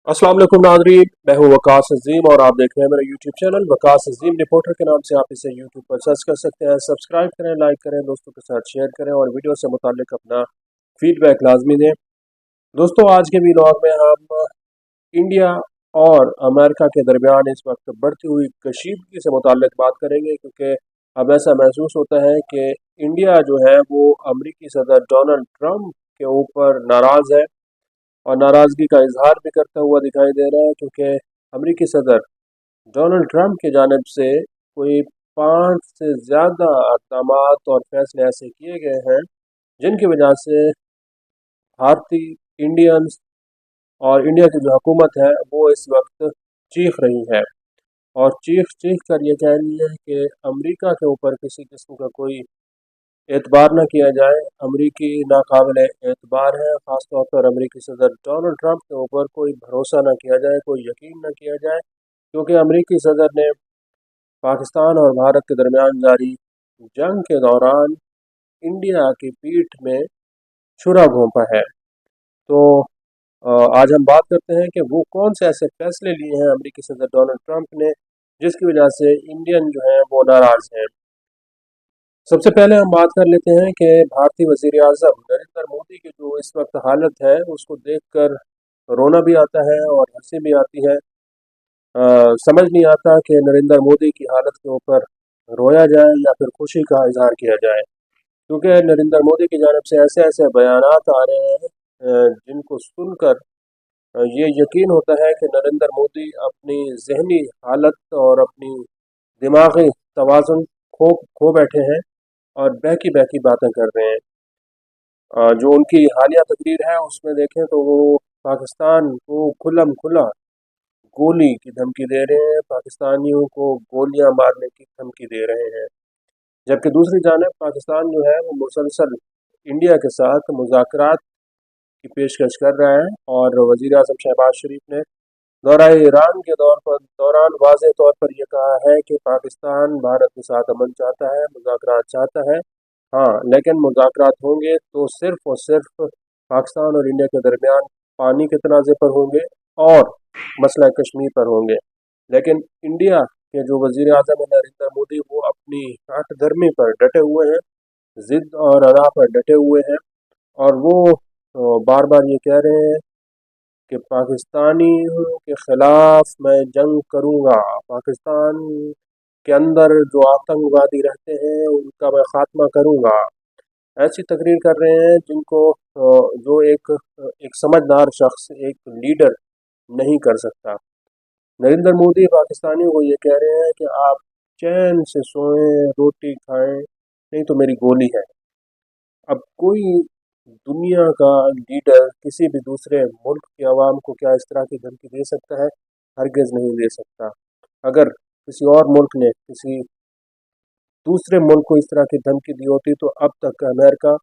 अस्सलाम वालेकुम नाज़रीन, मैं हूं वकास अजीम और आप देख रहे हैं मेरा यूट्यूब चैनल वकास अजीम रिपोर्टर के नाम से। आप इसे यूट्यूब पर सर्च कर सकते हैं। सब्सक्राइब करें, लाइक करें, दोस्तों के साथ शेयर करें और वीडियो से मुताल्लिक अपना फीडबैक लाजमी दें। दोस्तों, आज के वीडियो में हम इंडिया और अमेरिका के दरमियान इस वक्त बढ़ती हुई कशीदगी से मुताल्लिक बात करेंगे, क्योंकि अब ऐसा महसूस होता है कि इंडिया जो है वो अमरीकी सदर डोनाल्ड ट्रंप के ऊपर नाराज़ है और नाराज़गी का इजहार भी करता हुआ दिखाई दे रहा है, क्योंकि अमरीकी सदर डोनाल्ड ट्रंप की जानिब से कोई 5 से ज़्यादा इक़दाम और फैसले ऐसे किए गए हैं जिनकी वजह से भारतीय इंडियंस और इंडिया की जो हुकूमत है वो इस वक्त चीख रही है और चीख चीख कर ये कह रही है कि अमेरिका के ऊपर किसी किस्म का कोई एतबार न किया जाए। अमरीकी नाकाबिल एतबार है, ख़ास तौर पर अमरीकी सदर डोनाल्ड ट्रंप के ऊपर कोई भरोसा न किया जाए, कोई यकीन न किया जाए, क्योंकि अमरीकी सदर ने पाकिस्तान और भारत के दरमियान जारी जंग के दौरान इंडिया की पीठ में छुरा घोंपा है। तो आज हम बात करते हैं कि वो कौन से ऐसे फैसले लिए हैं अमरीकी सदर डोनाल्ड ट्रंप ने जिसकी वजह से इंडियन जो हैं वो नाराज़ हैं। सबसे पहले हम बात कर लेते हैं कि भारतीय वज़ीर आज़म नरेंद्र मोदी की जो इस वक्त हालत है उसको देखकर रोना भी आता है और हंसी भी आती है। समझ नहीं आता कि नरेंद्र मोदी की हालत के ऊपर रोया जाए या फिर खुशी का इजहार किया जाए, क्योंकि नरेंद्र मोदी की जानिब से ऐसे ऐसे बयानात आ रहे हैं जिनको सुनकर ये यकीन होता है कि नरेंद्र मोदी अपनी जहनी हालत और अपनी दिमागी तवाज़ुन खो खो बैठे हैं और बहकी बहकी बातें कर रहे हैं। जो उनकी हालिया तकरीर है उसमें देखें तो वो पाकिस्तान को खुल्लम खुला गोली की धमकी दे रहे हैं, पाकिस्तानियों को गोलियां मारने की धमकी दे रहे हैं। जबकि दूसरी जानब पाकिस्तान जो है वो मुसलसल इंडिया के साथ मुज़ाकरात की पेशकश कर रहा है और वज़ीर आज़म शहबाज शरीफ ने दौरा ईरान के दौरान वाज़ेह तौर पर यह कहा है कि पाकिस्तान भारत के साथ अमन चाहता है, मुज़ाकरात चाहता है। हाँ, लेकिन मुज़ाकरात होंगे तो सिर्फ़ और सिर्फ पाकिस्तान और इंडिया के दरमियान पानी के तनाज़े पर होंगे और मसला कश्मीर पर होंगे। लेकिन इंडिया के जो वज़ीर आज़म है नरेंद्र मोदी वो अपनी हठ धर्मी पर डटे हुए हैं, ज़िद और अदा पर डटे हुए हैं और वो बार बार ये कह रहे हैं कि पाकिस्तानियों के ख़िलाफ़ मैं जंग करूँगा, पाकिस्तान के अंदर जो आतंकवादी रहते हैं उनका मैं ख़ात्मा करूँगा। ऐसी तकरीर कर रहे हैं जिनको जो एक समझदार शख्स, एक लीडर नहीं कर सकता। नरेंद्र मोदी पाकिस्तानियों को ये कह रहे हैं कि आप चैन से सोएं, रोटी खाएं, नहीं तो मेरी गोली है। अब कोई दुनिया का लीडर किसी भी दूसरे मुल्क के अवाम को क्या इस तरह की धमकी दे सकता है? हरगिज़ नहीं दे सकता। अगर किसी और मुल्क ने किसी दूसरे मुल्क को इस तरह की धमकी दी होती तो अब तक अमेरिका,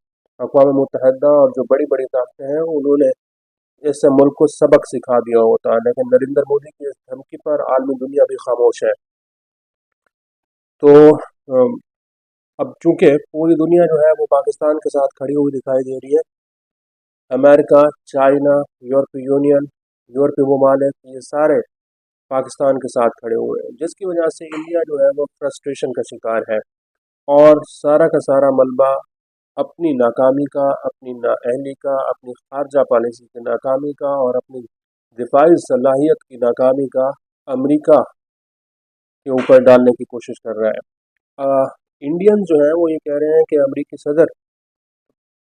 अक़वाम मुत्तहिदा और जो बड़ी बड़ी ताकतें हैं उन्होंने इस मुल्क को सबक सिखा दिया होता। लेकिन नरेंद्र मोदी की इस धमकी पर आलमी दुनिया भी खामोश है। तो अब चूंकि पूरी दुनिया जो है वो पाकिस्तान के साथ खड़ी हुई दिखाई दे रही है, अमेरिका, चाइना, यूरोपीय यूनियन, यूरोपीय ममालिक, ये सारे पाकिस्तान के साथ खड़े हुए हैं, जिसकी वजह से इंडिया जो है वो फ्रस्ट्रेशन का शिकार है और सारा का सारा मलबा अपनी नाकामी का, अपनी नाअहली का, अपनी खारजा पॉलिसी की नाकामी का और अपनी दिफाई सलाहियत की नाकामी का अमेरिका के ऊपर डालने की कोशिश कर रहा है। इंडियन जो है वो ये कह रहे हैं कि अमेरिकी सदर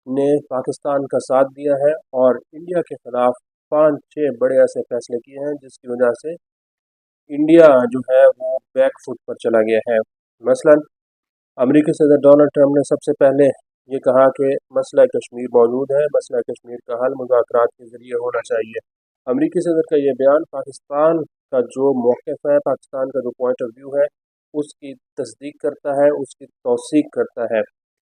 ने पाकिस्तान का साथ दिया है और इंडिया के ख़िलाफ़ 5-6 बड़े ऐसे फैसले किए हैं जिसकी वजह से इंडिया जो है वो बैक फुट पर चला गया है। मसलन अमेरिकी सदर डोनाल्ड ट्रंप ने सबसे पहले ये कहा कि मसला कश्मीर मौजूद है, मसला कश्मीर का हल मुज़ाकरात के ज़रिए होना चाहिए। अमेरिकी सदर का ये बयान पाकिस्तान का जो मौक़िफ़ है, पाकिस्तान का जो पॉइंट ऑफ व्यू है उसकी तस्दीक करता है, उसकी तौसीक करता है।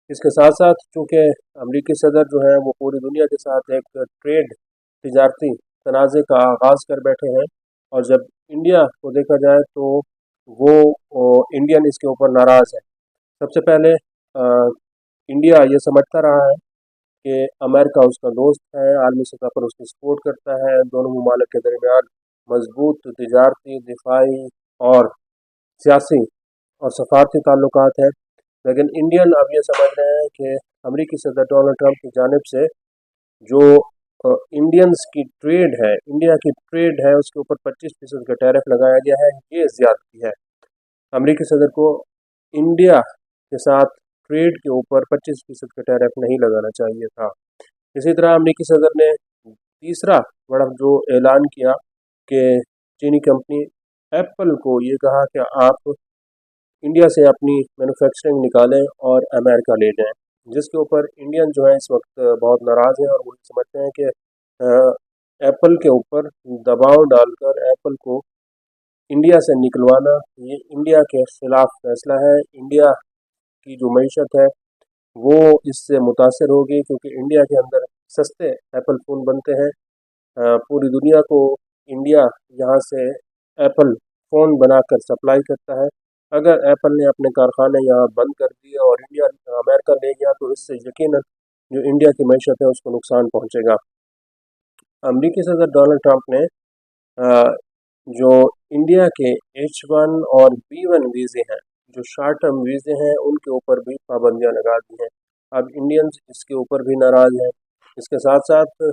इसके साथ साथ चूँकि अमरीकी सदर जो है वो पूरी दुनिया के साथ एक ट्रेड तिजारती तनाज़े का आगाज़ कर बैठे हैं और जब इंडिया को देखा जाए तो वो इंडियन इसके ऊपर नाराज़ है। सबसे पहले इंडिया ये समझता रहा है कि अमेरिका उसका दोस्त है, आलमी सतह पर उसकी सपोर्ट करता है, दोनों ममालिक के दरमियान मजबूत तिजारती, दिफाई और सियासी और सफारती ताल्लुकात हैं। लेकिन इंडियन अब ये समझ रहे हैं कि अमरीकी सदर डोनाल्ड ट्रंप की जानिब से जो इंडियंस की ट्रेड है, इंडिया की ट्रेड है, उसके ऊपर 25% का टैरिफ लगाया गया है। ये ज़्यादती है। अमरीकी सदर को इंडिया के साथ ट्रेड के ऊपर 25% का टैरिफ नहीं लगाना चाहिए था। इसी तरह अमरीकी सदर ने तीसरा बड़ा जो ऐलान किया कि चीनी कंपनी एप्पल को ये कहा कि आप इंडिया से अपनी मैन्युफैक्चरिंग निकालें और अमेरिका ले जाएं, जिसके ऊपर इंडियन जो है इस वक्त बहुत नाराज़ हैं और वो समझते हैं कि एप्पल के ऊपर दबाव डालकर एप्पल को इंडिया से निकलवाना ये इंडिया के ख़िलाफ़ फैसला है। इंडिया की जो मईशत है वो इससे मुतासर होगी, क्योंकि इंडिया के अंदर सस्ते एप्पल फ़ोन बनते हैं। पूरी दुनिया को इंडिया यहाँ से एप्पल फ़ोन बनाकर सप्लाई करता है। अगर एप्पल ने अपने कारखाने यहाँ बंद कर दिए और इंडिया अमेरिका ले गया तो इससे यकीनन जो इंडिया की मईशत है उसको नुकसान पहुँचेगा। अमरीकी सदर डोनाल्ड ट्रंप ने जो इंडिया के H1 और B1 वीज़े हैं, जो शार्ट टर्म वीज़े हैं, उनके ऊपर भी पाबंदियाँ लगा दी हैं। अब इंडियंस इसके ऊपर भी नाराज़ हैं। इसके साथ साथ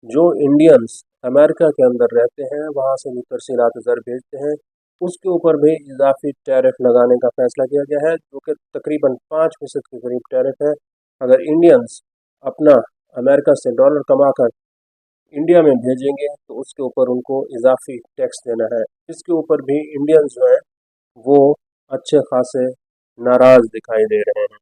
जो इंडियंस अमेरिका के अंदर रहते हैं वहाँ से जो तरसीलात ज़र भेजते हैं उसके ऊपर भी इजाफी टैरिफ लगाने का फ़ैसला किया गया है, जो कि तकरीबन 5% के करीब टैरिफ है। अगर इंडियंस अपना अमेरिका से डॉलर कमाकर इंडिया में भेजेंगे तो उसके ऊपर उनको इजाफी टैक्स देना है। इसके ऊपर भी इंडियंस जो हैं वो अच्छे खासे नाराज़ दिखाई दे रहे हैं।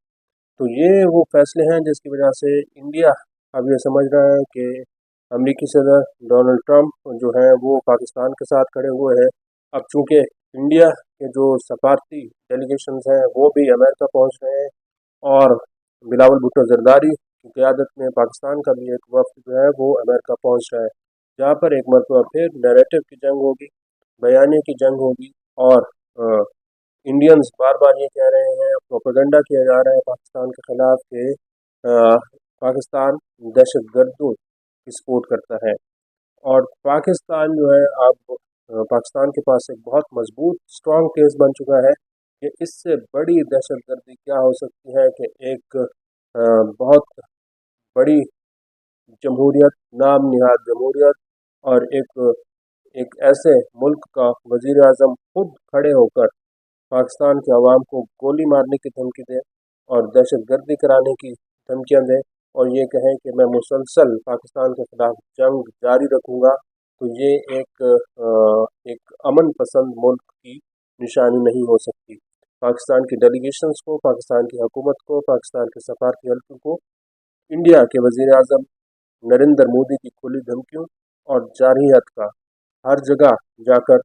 तो ये वो फैसले हैं जिसकी वजह से इंडिया अब ये समझ रहा है कि अमरीकी सदर डोनाल्ड ट्रंप जो है वो पाकिस्तान के साथ खड़े हुए हैं। अब चूँकि इंडिया के जो सफारती डेलीगेशंस हैं वो भी अमेरिका पहुंच रहे हैं और बिलावल भुट्टो जरदारी की क़यादत में पाकिस्तान का भी एक वफ्द जो है वो अमेरिका पहुंच रहा है, जहाँ पर एक मरतबा फिर नैरेटिव की जंग होगी, बयानी की जंग होगी और इंडियंस बार बार ये कह रहे हैं, प्रोपेगेंडा किया जा रहा है पाकिस्तान के ख़िलाफ़ कि पाकिस्तान दहशत गर्दों की सपोर्ट करता है। और पाकिस्तान जो है अब पाकिस्तान के पास एक बहुत मजबूत स्ट्रॉन्ग केस बन चुका है कि इससे बड़ी दहशत गर्दी क्या हो सकती है कि एक बहुत बड़ी जमहूरियत, नाम निहाद जमहूरियत और एक ऐसे मुल्क का वज़ीर आज़म खुद खड़े होकर पाकिस्तान के अवाम को गोली मारने की धमकी दे और दहशत गर्दी कराने की धमकियाँ दें और ये कहें कि मैं मुसलसल पाकिस्तान के ख़िलाफ़ जंग जारी रखूँगा, तो ये एक अमन पसंद मुल्क की निशानी नहीं हो सकती। पाकिस्तान की डेलीगेशंस को, पाकिस्तान की हुकूमत को, पाकिस्तान के सफारती हल्कों को इंडिया के वज़ीर आज़म नरेंद्र मोदी की खुली धमकियों और जारहियत का हर जगह जाकर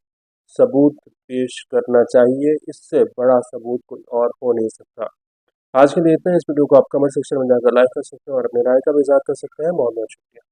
सबूत पेश करना चाहिए। इससे बड़ा सबूत कोई और हो नहीं सकता। आज के लिए इतना। इस वीडियो को आप कमेंट सेक्शन में जाकर लाइक कर सकते हैं और अपनी राय का भी इज़हार कर सकते हैं। बहुत बहुत शुक्रिया।